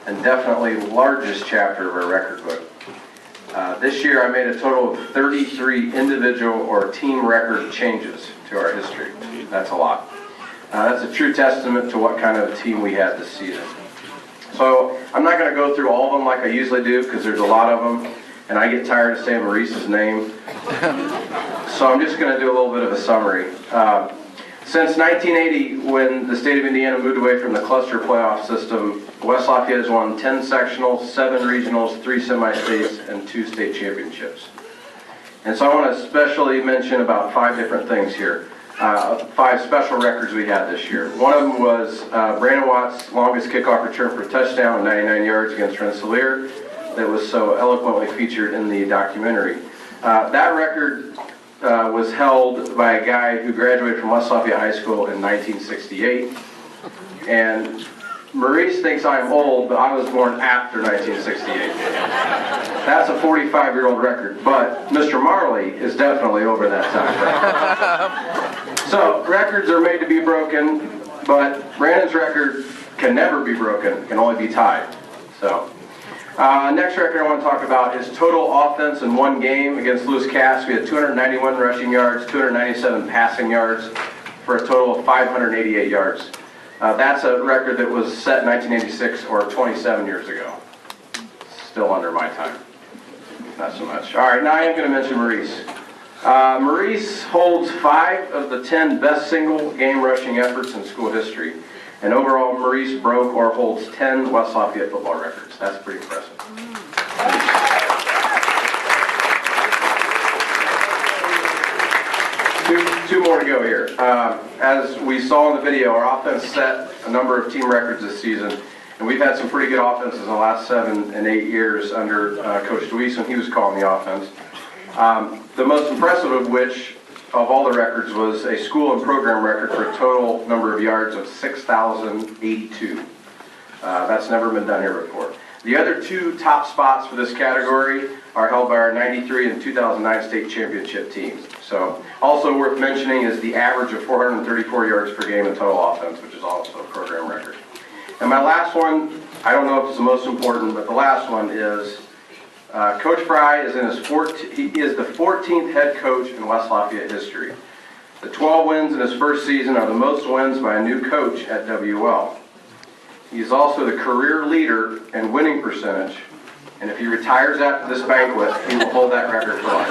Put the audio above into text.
and definitely largest chapter of our record book. This year I made a total of 33 individual or team record changes to our history. That's a lot. That's a true testament to what kind of team we had this season. So I'm not going to go through all of them like I usually do because there's a lot of them and I get tired of saying Maurice's name. So I'm just going to do a little bit of a summary. Since 1980, when the state of Indiana moved away from the cluster playoff system, West Lafayette has won 10 sectionals, 7 regionals, 3 semi-states, and 2 state championships. And so I want to especially mention about 5 different things here. 5 special records we had this year. One of them was Brandon Watt's longest kickoff return for a touchdown, 99 yards against Rensselaer, that was so eloquently featured in the documentary. That record was held by a guy who graduated from West Lafayette High School in 1968. And Maurice thinks I'm old, but I was born after 1968. That's a 45-year-old record, but Mr. Marley is definitely over that time. So, records are made to be broken, but Brandon's record can never be broken, can only be tied. So, next record I want to talk about is total offense in one game against Lewis Cass. We had 291 rushing yards, 297 passing yards, for a total of 588 yards. That's a record that was set in 1986, or 27 years ago. Still under my time. Not so much. All right, now I am going to mention Maurice. Maurice holds 5 of the 10 best single game rushing efforts in school history. And overall, Maurice broke or holds 10 West Lafayette football records. That's pretty impressive. Two more to go here. As we saw in the video, our offense set a number of team records this season, and we've had some pretty good offenses in the last 7 and 8 years under Coach Deweese when he was calling the offense. The most impressive of which, of all the records, was a school and program record for a total number of yards of 6,082. That's never been done here before. The other 2 top spots for this category are held by our 93 and 2009 state championship teams. So, also worth mentioning is the average of 434 yards per game in total offense, which is also a program record. And my last one, I don't know if it's the most important, but the last one is Coach Fry is he is the 14th head coach in West Lafayette history. The 12 wins in his first season are the most wins by a new coach at WL. He is also the career leader in winning percentage, and if he retires after this banquet, he will hold that record for life.